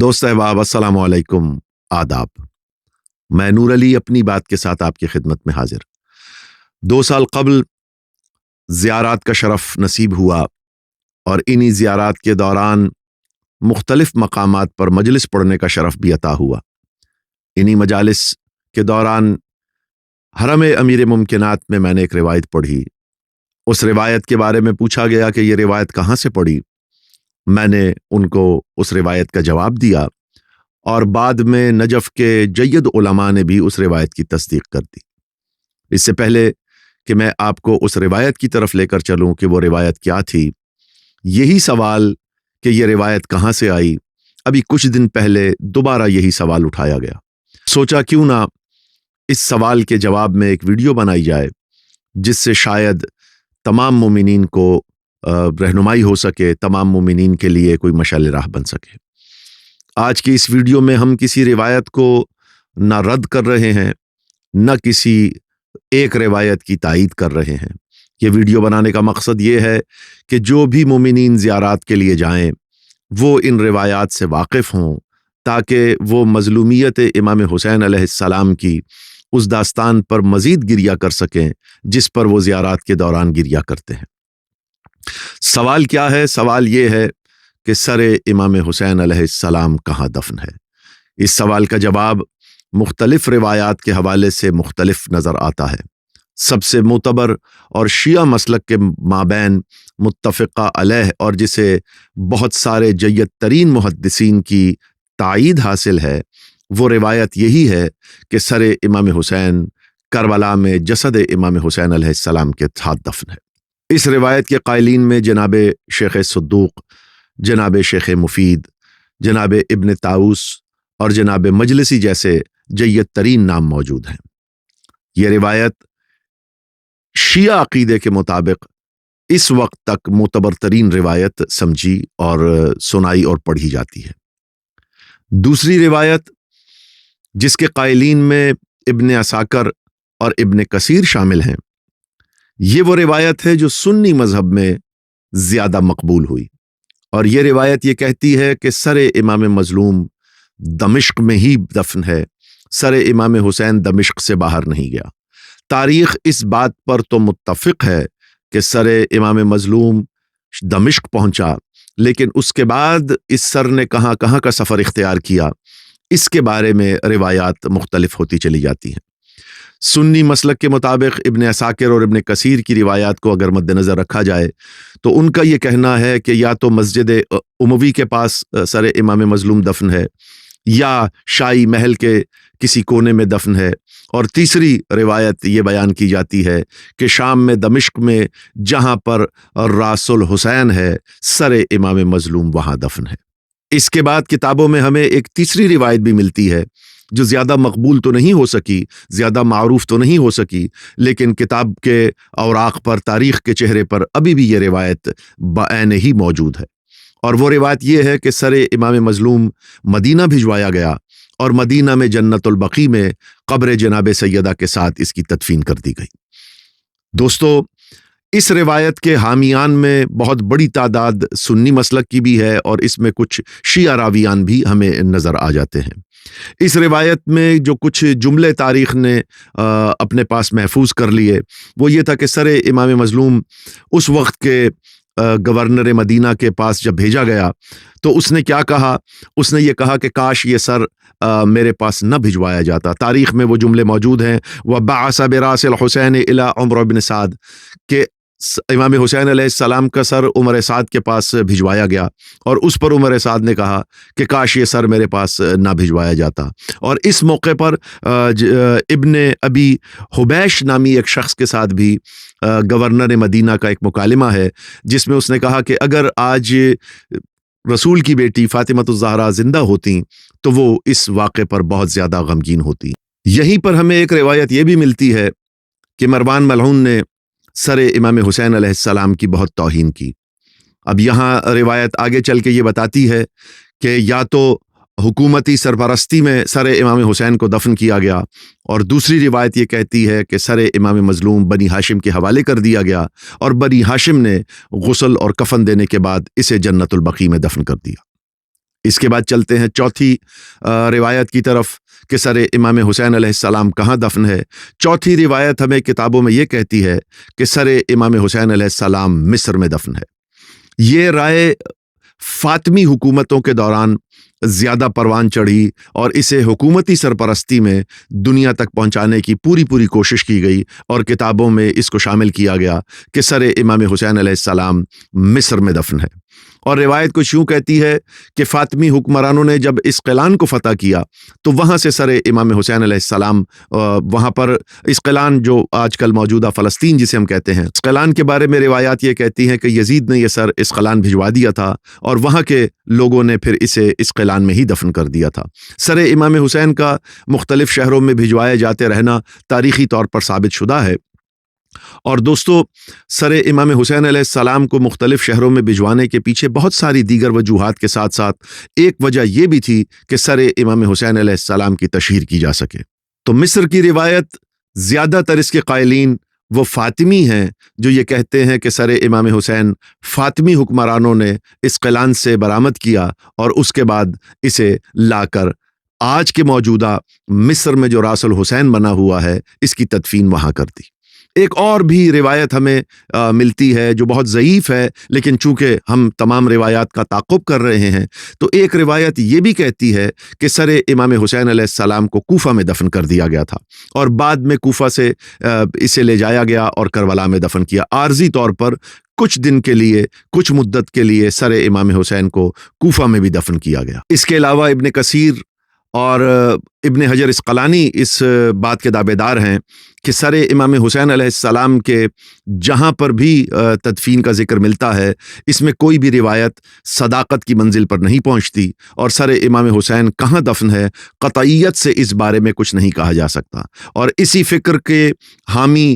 दोस्त अहबाब अस्सलाम वालेकुम, आदाब। मैं नूर अली अपनी बात के साथ आपकी खिदमत में हाजिर। 2 साल कबल ज़ियारात का शरफ नसीब हुआ और इन्हीं ज़ियारात के दौरान मुख्तलिफ मकामात पर मजलिस पढ़ने का शरफ भी अता हुआ। इन्हीं मजालिस के दौरान हरम अमीर मुमकिनात में मैंने एक रिवायत पढ़ी। उस रिवायत के बारे में पूछा गया कि ये रिवायत कहाँ से पढ़ी। मैंने उनको उस रिवायत का जवाब दिया और बाद में नजफ़ के जय्यद उलमा ने भी उस रिवायत की तस्दीक कर दी। इससे पहले कि मैं आपको उस रिवायत की तरफ लेकर चलूं कि वो रिवायत क्या थी, यही सवाल कि ये रिवायत कहाँ से आई, अभी कुछ दिन पहले दोबारा यही सवाल उठाया गया। सोचा क्यों ना इस सवाल के जवाब में एक वीडियो बनाई जाए जिससे शायद तमाम मोमिनीन को रहनुमाई हो सके, तमाम मोमिनीन के लिए कोई मशाल राह बन सके। आज की इस वीडियो में हम किसी रिवायत को ना रद्द कर रहे हैं, न किसी एक रिवायत की तायीद कर रहे हैं। ये वीडियो बनाने का मकसद ये है कि जो भी मोमिनीन ज़ियारात के लिए जाएं वो इन रिवायात से वाकिफ़ हों, ताकि वो मज़लूमियत इमाम हुसैन अलैहिस्सलाम की उस दास्तान पर मज़ीद गिरिया कर सकें जिस पर वो ज़ियारात के दौरान गिरिया करते हैं। सवाल क्या है? सवाल ये है कि सरे इमाम हुसैन अलैहिस्सलाम कहाँ दफन है। इस सवाल का जवाब मुख्तलिफ रिवायात के हवाले से मुख्तलिफ नज़र आता है। सबसे मुतबर और शिया मसलक के माबैन मुत्तफ़िक़ा अलैह और जिसे बहुत सारे जय्यद तरीन मुहद्दिसीन की तायीद हासिल है, वो रिवायत यही है कि सरे इमाम हुसैन करबला में जसद इमाम हुसैन अलैहिस्सलाम के साथ दफन है। इस रिवायत के कायलीन में जनाब शेख सद्दूक, जनाब शेख मुफीद, जनाब इब्न ताऊस और जनाब मजलिसी जैसे जय्यद तरीन नाम मौजूद हैं। ये रिवायत शिया अकीदे के मुताबिक इस वक्त तक मुतबर तरीन रिवायत समझी और सुनाई और पढ़ी जाती है। दूसरी रिवायत जिसके कायलीन में इब्न असाकर और इब्न कसीर शामिल हैं, ये वो रिवायत है जो सुन्नी मजहब में ज्यादा मकबूल हुई और ये रिवायत ये कहती है कि सरे इमाम मजलूम दमिश्क में ही दफन है। सरे इमाम हुसैन दमिश्क से बाहर नहीं गया। तारीख इस बात पर तो मुत्तफिक है कि सरे इमाम मजलूम दमिश्क पहुंचा, लेकिन उसके बाद इस सर ने कहाँ कहाँ का सफ़र इख्तियार किया, इसके बारे में रिवायात मुख्तलिफ होती चली जाती हैं। सुन्नी मसलक के मुताबिक इब्न असाकिर और इब्न कसीर की रिवायात को अगर मद्देनज़र रखा जाए तो उनका ये कहना है कि या तो मस्जिद उमवी के पास सर इमाम मजलूम दफन है या शाही महल के किसी कोने में दफन है, और तीसरी रिवायत ये बयान की जाती है कि शाम में दमिश्क में जहाँ पर रासुल हुसैन है, सर इमाम मजलूम वहाँ दफन है। इसके बाद किताबों में हमें एक तीसरी रिवायत भी मिलती है जो ज़्यादा मकबूल तो नहीं हो सकी, ज़्यादा मारूफ तो नहीं हो सकी, लेकिन किताब के औराक पर, तारीख़ के चेहरे पर अभी भी ये रिवायत बाऐन ही मौजूद है। और वो रिवायत ये है कि सरे इमाम मजलूम मदीना भिजवाया गया और मदीना में जन्नतुल बकी में कब्र जनाब सैयदा के साथ इसकी तदफीन कर दी गई। दोस्तों, इस रिवायत के हामियान में बहुत बड़ी तादाद सुन्नी मसलक की भी है और इसमें कुछ शिया रावियान भी हमें नज़र आ जाते हैं। इस रिवायत में जो कुछ जुमले तारीख़ ने अपने पास महफूज कर लिए वो ये था कि सरे इमाम मजलूम उस वक्त के गवर्नर मदीना के पास जब भेजा गया तो उसने क्या कहा, उसने ये कहा कि काश ये सर मेरे पास न भिजवाया जाता। तारीख़ में वो जुमले मौजूद हैं, व बअसा बिरासिल हुसैन इला उमर इब्न साद, के इमाम हुसैन अलैहिस्सलाम का सर उमर साद के पास भिजवाया गया और उस पर उमर साद ने कहा कि काश ये सर मेरे पास ना भिजवाया जाता। और इस मौके पर इब्न अबी हुबैश नामी एक शख्स के साथ भी गवर्नर मदीना का एक मुकालिमा है जिसमें उसने कहा कि अगर आज रसूल की बेटी फातिमतुज़ ज़हरा जिंदा होती तो वो इस वाक़े पर बहुत ज़्यादा गमगीन होती। यहीं पर हमें एक रिवायत ये भी मिलती है कि मरवान मलऊन ने सरे इमाम हुसैन अलैहिस्सलाम की बहुत तौहीन की। अब यहाँ रिवायत आगे चल के ये बताती है कि या तो हुकूमती सरपरस्ती में सर इमाम हुसैन को दफन किया गया, और दूसरी रिवायत ये कहती है कि सर इमाम मजलूम बनी हाशिम के हवाले कर दिया गया और बनी हाशिम ने गुस्ल और कफन देने के बाद इसे जन्नतुल बकी में दफन कर दिया। इसके बाद चलते हैं चौथी रिवायत की तरफ कि सर इमाम हुसैन अलैहिस्सलाम कहाँ दफन है। चौथी रिवायत हमें किताबों में ये कहती है कि सर इमाम हुसैन अलैहिस्सलाम मिस्र में दफन है। ये राय फातिमी हुकूमतों के दौरान ज़्यादा परवान चढ़ी और इसे हुकूमती सरपरस्ती में दुनिया तक पहुंचाने की पूरी कोशिश की गई और किताबों में इसको शामिल किया गया कि सर इमाम हुसैन अलैहिस्सलाम मिस्र में दफन है। और रिवायत कुछ यूँ कहती है कि फातिमी हुक्मरानों ने जब इस्क़लान को फ़तह किया तो वहाँ से सर इमाम हुसैन अलैहिस्सलाम वहाँ पर इस्क़लान जो आजकल मौजूदा फ़लस्तीन जिसे हम कहते हैं, इस्क़लान के बारे में रिवायात ये कहती हैं कि यजीद ने ये सर इस्क़लान भिजवा दिया था और वहाँ के लोगों ने फिर इसे इस्क़लान में ही दफन कर दिया था। सर इमाम हुसैन का मुख्तलिफ़ शहरों में भिजवाए जाते रहना तारीख़ी तौर पर साबित शुदा है। और दोस्तों, सर इमाम हुसैन अलैहिस्सलाम को मुख्तलिफ शहरों में भिजवाने के पीछे बहुत सारी दीगर वजूहात के साथ साथ एक वजह यह भी थी कि सर इमाम हुसैन अलैहिस्सलाम की तशहीर की जा सके। तो मिस्र की रिवायत ज़्यादातर इसके कायलीन वो फातिमी हैं जो ये कहते हैं कि सर इमाम हुसैन फातिमी हुक्मरानों ने इस्क़लान से बरामद किया और उसके बाद इसे लाकर आज के मौजूदा मिस्र में जो रासुल हुसैन बना हुआ है इसकी तदफीन वहाँ कर दी। एक और भी रिवायत हमें मिलती है जो बहुत ज़ईफ़ है, लेकिन चूँकि हम तमाम रिवायात का ताक़ुब कर रहे हैं तो एक रिवायत ये भी कहती है कि सर इमाम हुसैन अलैहिस्सलाम को कूफ़ा में दफन कर दिया गया था और बाद में कूफ़ा से इसे ले जाया गया और करबला में दफन किया। आर्जी तौर पर कुछ दिन के लिए, कुछ मुद्दत के लिए सर इमाम हुसैन को कूफ़ा में भी दफन किया गया। इसके अलावा इब्न कसीर और इब्न हजर अस्क़लानी इस बात के दावेदार हैं कि सर इमाम हुसैन अलैहिस्सलाम के जहाँ पर भी तदफीन का जिक्र मिलता है इसमें कोई भी रिवायत सदाकत की मंजिल पर नहीं पहुँचती और सर इमाम हुसैन कहाँ दफन है क़तईयत से इस बारे में कुछ नहीं कहा जा सकता। और इसी फ़िक्र के हामी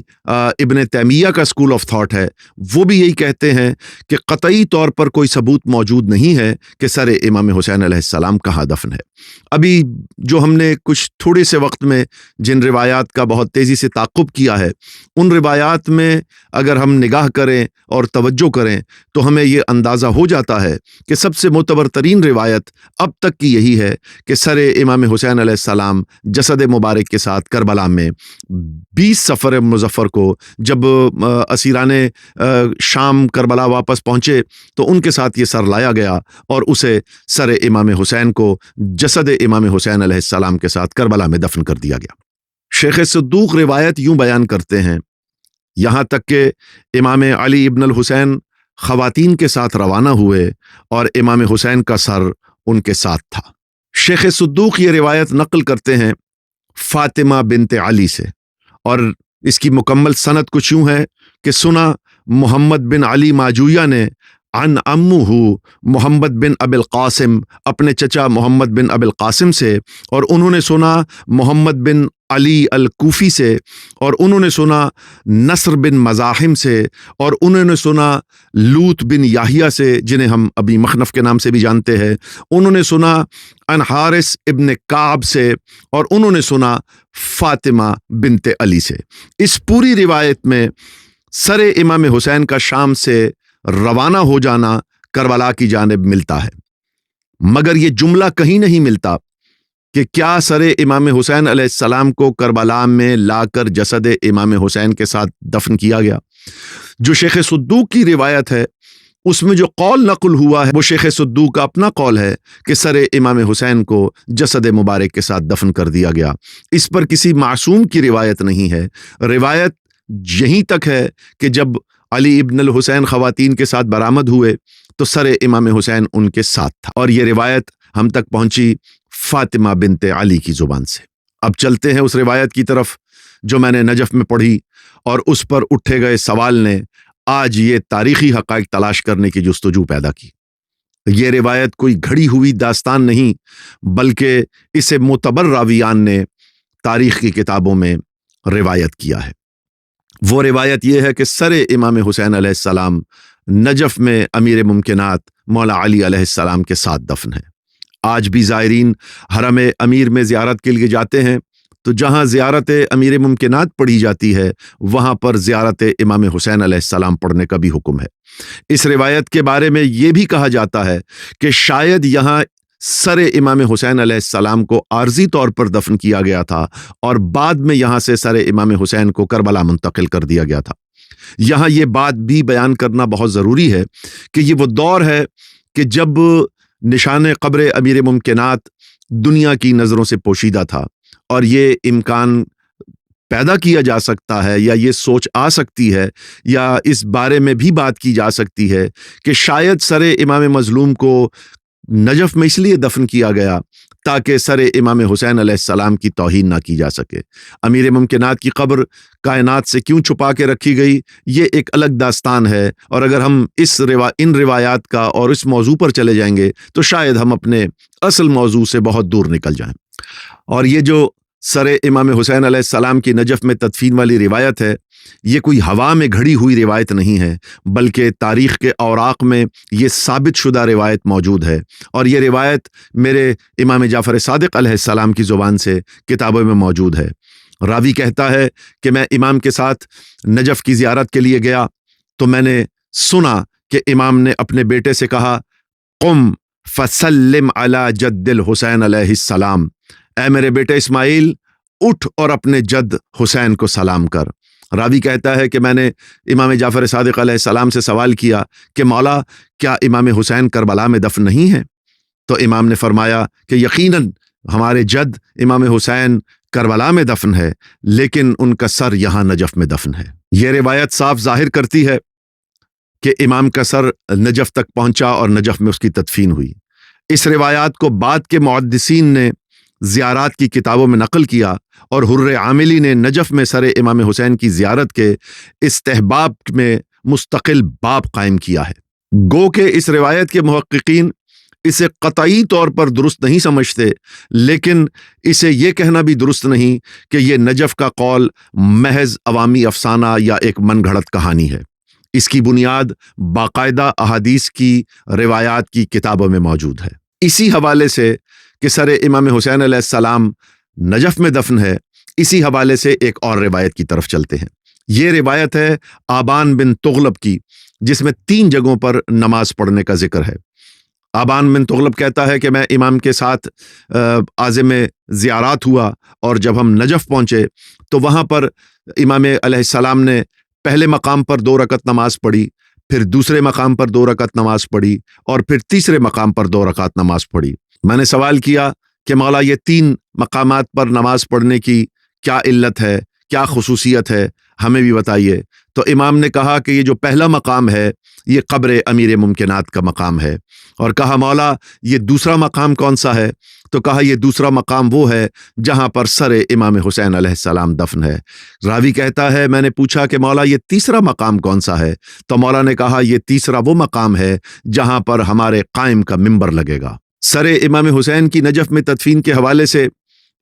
इब्न तैमिया का स्कूल ऑफ थॉट है, वो भी यही कहते हैं कि क़तई तौर पर कोई सबूत मौजूद नहीं है कि सर इमाम हुसैन अलैहिस्सलाम कहाँ दफन है। अभी जो हमने कुछ थोड़े से वक्त में जिन रिवायात का बहुत तेज़ी से ताक़ुब किया है उन रिवायात में अगर हम निगाह करें और तवज्जो करें तो हमें ये अंदाज़ा हो जाता है कि सबसे मोतबर तरीन रिवायत अब तक की यही है कि सर इमाम हुसैन अलैहिस्सलाम जसद मुबारक के साथ करबला में 20 सफ़र मुज़फ़्फ़र को जब असीराने शाम करबला वापस पहुँचे तो उनके साथ ये सर लाया गया और उसे सर इमाम हुसैन को जसद इमाम हुसैन अलैहिस्सलाम के साथ करबला में दफन कर दिया गया। शेख सद्दूक रिवायत यूं बयान करते हैं, यहाँ तक कि इमाम अली इब्न अल हुसैन ख़वातीन के साथ रवाना हुए और इमाम हुसैन का सर उनके साथ था। शेख सद्दूक ये रिवायत नकल करते हैं फ़ातिमा बिनते अली से और इसकी मुकम्मल सनद कुछ यूं है कि सुना मोहम्मद बिन अली माजूया ने अन अम्मुहु मोहम्मद बिन अबिल कासिम अपने चचा मोहम्मद बिन अबिल कासिम से और उन्होंने सुना मोहम्मद बिन अली अल कूफ़ी से और उन्होंने सुना नस्र बिन मज़ाहिम से और उन्होंने सुना लूत बिन याहिया से जिन्हें हम अभी मखनफ़ के नाम से भी जानते हैं। उन्होंने सुना अन हारिस इब्न काब से और उन्होंने सुना फ़ातिमा बिनते अली से। इस पूरी रिवायत में सर इमाम हुसैन का शाम से रवाना हो जाना करबला की जानिब मिलता है, मगर ये जुमला कहीं नहीं मिलता कि क्या सर इमाम हुसैन अलैहिस्सलाम को करबला में लाकर जसद इमाम हुसैन के साथ दफन किया गया। जो शेख सद्दूक की रिवायत है उसमें जो कौल नकुल हुआ है वो शेख सद्दूक का अपना कौल है कि सर इमाम हुसैन को जसद मुबारक के साथ दफन कर दिया गया। इस पर किसी मासूम की रिवायत नहीं है। रिवायत यहीं तक है कि जब अली इब्न अल हुसैन ख़वातीन के साथ बरामद हुए तो सर इमाम हुसैन उनके साथ था और ये रिवायत हम तक पहुंची फ़ातिमा बिनते अली की ज़ुबान से। अब चलते हैं उस रिवायत की तरफ जो मैंने नजफ़ में पढ़ी और उस पर उठे गए सवाल ने आज ये तारीख़ी हक़ाइक़ तलाश करने की जुस्तजू पैदा की। ये रिवायत कोई घड़ी हुई दास्तान नहीं बल्कि इसे मोतबर रावियान ने तारीख़ की किताबों में रिवायत किया है। वो रिवायत ये है कि सर इमाम हुसैन अलैहिस्सलाम नजफ़ में अमीर मुमकिनात मौला अली अलैहिस्सलाम के साथ दफन है। आज भी ज़ायरीन हरम अमीर में ज़ियारत के लिए जाते हैं तो जहाँ ज़ियारत अमीर मुमकिनात पढ़ी जाती है वहाँ पर ज़ियारत इमाम हुसैन अलैहिस्सलाम पढ़ने का भी हुक्म है। इस रिवायत के बारे में ये भी कहा जाता है कि शायद यहाँ سر امام حسین علیہ السلام کو عارضی طور پر دفن کیا گیا تھا اور بعد میں یہاں سے سر امام حسین کو کربلا منتقل کر دیا گیا تھا۔ یہاں یہ بات بھی بیان کرنا بہت ضروری ہے کہ یہ وہ دور ہے کہ جب نشان قبر امیر ممکنات دنیا کی نظروں سے پوشیدہ تھا، اور یہ امکان پیدا کیا جا سکتا ہے یا یہ سوچ آ سکتی ہے یا اس بارے میں بھی بات کی جا سکتی ہے کہ شاید سر امام مظلوم کو نجف میں اس لیے دفن کیا گیا تاکہ سر امام حسین علیہ السلام کی توہین نہ کی جا سکے۔ امیر ممکنات کی قبر کائنات سے کیوں چھپا کے رکھی گئی، یہ ایک الگ داستان ہے، اور اگر ہم ان روایات کا اور اس موضوع پر چلے جائیں گے تو شاید ہم اپنے اصل موضوع سے بہت دور نکل جائیں۔ اور یہ جو سر امام حسین علیہ السلام کی نجف میں تدفین والی روایت ہے، یہ کوئی ہوا میں گھڑی ہوئی روایت نہیں ہے، بلکہ تاریخ کے اوراق میں یہ ثابت شدہ روایت موجود ہے، اور یہ روایت میرے امام جعفر صادق علیہ السلام کی زبان سے کتابوں میں موجود ہے۔ راوی کہتا ہے کہ میں امام کے ساتھ نجف کی زیارت کے لیے گیا تو میں نے سنا کہ امام نے اپنے بیٹے سے کہا، قم فسلم علی جد الحسین علیہ السلام، اے میرے بیٹے اسماعیل اٹھ اور اپنے جد حسین کو سلام کر۔ راوی کہتا ہے کہ میں نے امام جعفر صادق علیہ السلام سے سوال کیا کہ مولا کیا امام حسین کربلا میں دفن نہیں ہیں؟ تو امام نے فرمایا کہ یقیناً ہمارے جد امام حسین کربلا میں دفن ہے، لیکن ان کا سر یہاں نجف میں دفن ہے۔ یہ روایت صاف ظاہر کرتی ہے کہ امام کا سر نجف تک پہنچا اور نجف میں اس کی تدفین ہوئی۔ اس روایات کو بعد کے محدثین نے زیارات کی کتابوں میں نقل کیا، اور حر عاملی نے نجف میں سر امام حسین کی زیارت کے استحباب میں مستقل باب قائم کیا ہے۔ گو کہ اس روایت کے محققین اسے قطعی طور پر درست نہیں سمجھتے، لیکن اسے یہ کہنا بھی درست نہیں کہ یہ نجف کا قول محض عوامی افسانہ یا ایک من گھڑت کہانی ہے۔ اس کی بنیاد باقاعدہ احادیث کی روایات کی کتابوں میں موجود ہے۔ اسی حوالے سے کہ سر امام حسین علیہ السلام نجف میں دفن ہے، اسی حوالے سے ایک اور روایت کی طرف چلتے ہیں۔ یہ روایت ہے آبان بن تغلب کی، جس میں 3 جگہوں پر نماز پڑھنے کا ذکر ہے۔ آبان بن تغلب کہتا ہے کہ میں امام کے ساتھ عازم زیارات ہوا، اور جب ہم نجف پہنچے تو وہاں پر امام علیہ السلام نے پہلے مقام پر 2 رکعت نماز پڑھی، پھر دوسرے مقام پر 2 رکعت نماز پڑھی، اور پھر تیسرے مقام پر 2 رکعت نماز پڑھی۔ میں نے سوال کیا کہ مولا یہ 3 مقامات پر نماز پڑھنے کی کیا علت ہے، کیا خصوصیت ہے، ہمیں بھی بتائیے۔ تو امام نے کہا کہ یہ جو پہلا مقام ہے یہ قبر امیر ممکنات کا مقام ہے، اور کہا مولا یہ دوسرا مقام کون سا ہے؟ تو کہا یہ دوسرا مقام وہ ہے جہاں پر سر امام حسین علیہ السلام دفن ہے۔ راوی کہتا ہے میں نے پوچھا کہ مولا یہ تیسرا مقام کون سا ہے؟ تو مولا نے کہا یہ تیسرا وہ مقام ہے جہاں پر ہمارے قائم کا منبر لگے گا۔ سر امام حسین کی نجف میں تدفین کے حوالے سے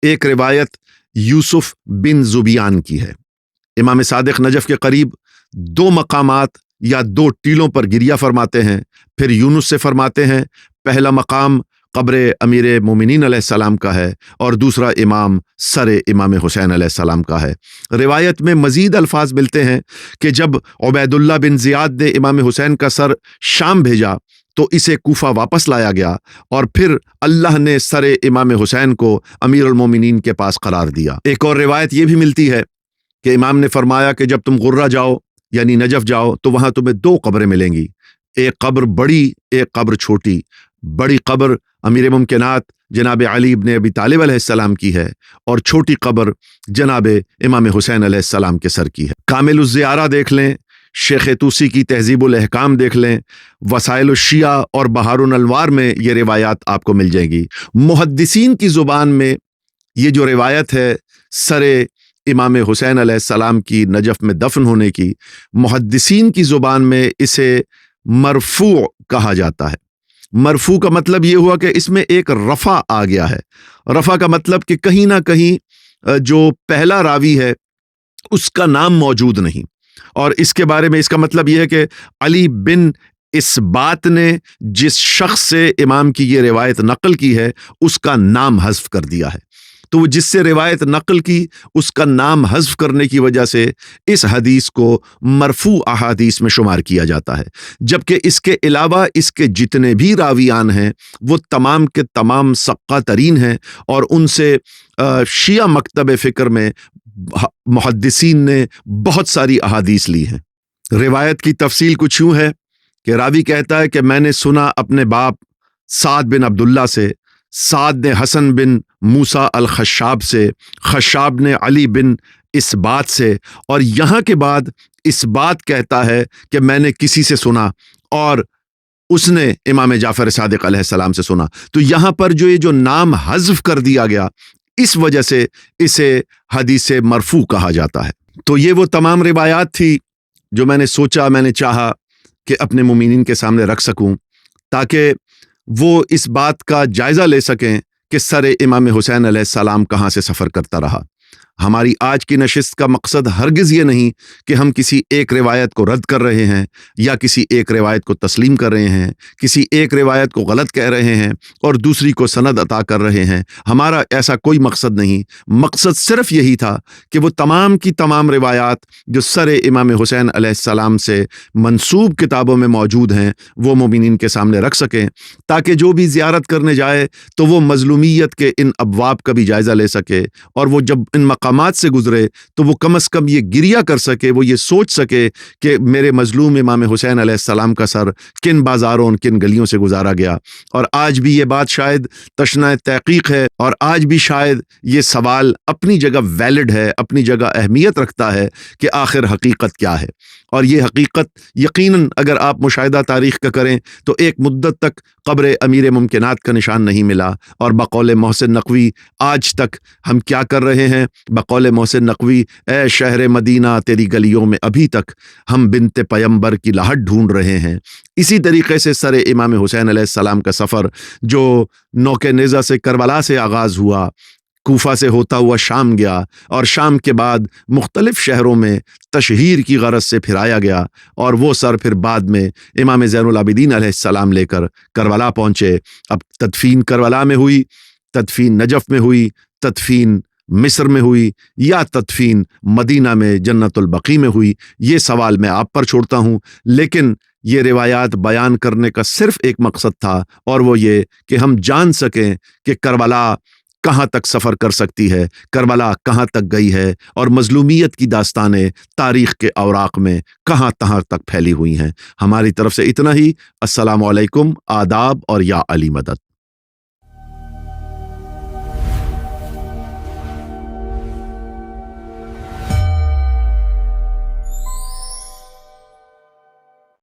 ایک روایت یوسف بن زبیان کی ہے۔ امام صادق نجف کے قریب 2 مقامات یا 2 ٹیلوں پر گریہ فرماتے ہیں، پھر یونس سے فرماتے ہیں پہلا مقام قبر امیر مومنین علیہ السلام کا ہے اور دوسرا امام سر امام حسین علیہ السلام کا ہے۔ روایت میں مزید الفاظ ملتے ہیں کہ جب عبید اللہ بن زیاد نے امام حسین کا سر شام بھیجا تو اسے کوفہ واپس لایا گیا، اور پھر اللہ نے سر امام حسین کو امیر المومنین کے پاس قرار دیا۔ ایک اور روایت یہ بھی ملتی ہے کہ امام نے فرمایا کہ جب تم غرہ جاؤ یعنی نجف جاؤ تو وہاں تمہیں 2 قبریں ملیں گی، ایک قبر بڑی، ایک قبر چھوٹی۔ بڑی قبر امیر ممکنات جناب علی ابن ابی طالب علیہ السلام کی ہے، اور چھوٹی قبر جناب امام حسین علیہ السلام کے سر کی ہے۔ کامل الزیارہ دیکھ لیں، شیخ طوسی کی تہذیب الاحکام دیکھ لیں، وسائل الشیعہ اور بہار الانوار میں یہ روایات آپ کو مل جائیں گی۔ محدثین کی زبان میں یہ جو روایت ہے سر امام حسین علیہ السلام کی نجف میں دفن ہونے کی، محدثین کی زبان میں اسے مرفوع کہا جاتا ہے۔ مرفوع کا مطلب یہ ہوا کہ اس میں ایک رفع آ گیا ہے۔ رفع کا مطلب کہ کہیں نہ کہیں جو پہلا راوی ہے اس کا نام موجود نہیں، اور اس کے بارے میں اس کا مطلب یہ ہے کہ علی بن اسبات نے جس شخص سے امام کی یہ روایت نقل کی ہے اس کا نام حذف کر دیا ہے۔ تو وہ جس سے روایت نقل کی اس کا نام حذف کرنے کی وجہ سے اس حدیث کو مرفوع احادیث میں شمار کیا جاتا ہے، جبکہ اس کے علاوہ اس کے جتنے بھی راویان ہیں وہ تمام کے تمام ثقہ ترین ہیں، اور ان سے شیعہ مکتب فکر میں محدثین نے بہت ساری احادیث لی ہیں۔ روایت کی تفصیل کچھ یوں ہے کہ راوی کہتا ہے کہ میں نے سنا اپنے باپ سعد بن عبداللہ سے، سعد نے حسن بن موسیٰ الخشاب سے، خشاب نے علی بن اسبات سے، اور یہاں کے بعد اسبات کہتا ہے کہ میں نے کسی سے سنا اور اس نے امام جعفر صادق علیہ السلام سے سنا۔ تو یہاں پر جو نام حذف کر دیا گیا، اس وجہ سے اسے حدیث مرفوع کہا جاتا ہے۔ تو یہ وہ تمام روایات تھی جو میں نے چاہا کہ اپنے مومنین کے سامنے رکھ سکوں، تاکہ وہ اس بات کا جائزہ لے سکیں کہ سر امام حسین علیہ السلام کہاں سے سفر کرتا رہا۔ ہماری آج کی نشست کا مقصد ہرگز یہ نہیں کہ ہم کسی ایک روایت کو رد کر رہے ہیں یا کسی ایک روایت کو تسلیم کر رہے ہیں، کسی ایک روایت کو غلط کہہ رہے ہیں اور دوسری کو سند عطا کر رہے ہیں۔ ہمارا ایسا کوئی مقصد نہیں، مقصد صرف یہی تھا کہ وہ تمام کی تمام روایات جو سر امام حسین علیہ السلام سے منسوب کتابوں میں موجود ہیں وہ مومنین کے سامنے رکھ سکیں، تاکہ جو بھی زیارت کرنے جائے تو وہ مظلومیت کے ان ابواب کا بھی جائزہ لے سکے، اور وہ جب ان مقامات سے گزرے تو وہ کم از کم یہ گریہ کر سکے، وہ یہ سوچ سکے کہ میرے مظلوم امام حسین علیہ السلام کا سر کن بازاروں کن گلیوں سے گزارا گیا۔ اور آج بھی یہ بات شاید تشنہ تحقیق ہے، اور آج بھی شاید یہ سوال اپنی جگہ ویلڈ ہے، اپنی جگہ اہمیت رکھتا ہے کہ آخر حقیقت کیا ہے۔ اور یہ حقیقت یقیناً اگر آپ مشاہدہ تاریخ کا کریں تو ایک مدت تک قبر امیر ممکنات کا نشان نہیں ملا، اور بقول محسن نقوی آج تک ہم کیا کر رہے ہیں؟ بقول محسن نقوی، اے شہر مدینہ تیری گلیوں میں ابھی تک ہم بنت پیمبر کی لاہٹ ڈھونڈ رہے ہیں۔ اسی طریقے سے سر امام حسین علیہ السلام کا سفر جو نوک نیزہ سے کربلا سے آغاز ہوا، کوفہ سے ہوتا ہوا شام گیا، اور شام کے بعد مختلف شہروں میں تشہیر کی غرض سے پھرایا گیا، اور وہ سر پھر بعد میں امام زین العابدین علیہ السلام لے کر کربلا پہنچے۔ اب تدفین کربلا میں ہوئی، تدفین نجف میں ہوئی، تدفین مصر میں ہوئی، یا تدفین مدینہ میں جنت البقیع میں ہوئی، یہ سوال میں آپ پر چھوڑتا ہوں۔ لیکن یہ روایات بیان کرنے کا صرف ایک مقصد تھا، اور وہ یہ کہ ہم جان سکیں کہ کربلا کہاں تک سفر کر سکتی ہے، کربلا کہاں تک گئی ہے، اور مظلومیت کی داستانیں تاریخ کے اوراق میں کہاں تک پھیلی ہوئی ہیں۔ ہماری طرف سے اتنا ہی۔ السلام علیکم، آداب اور یا علی مدد۔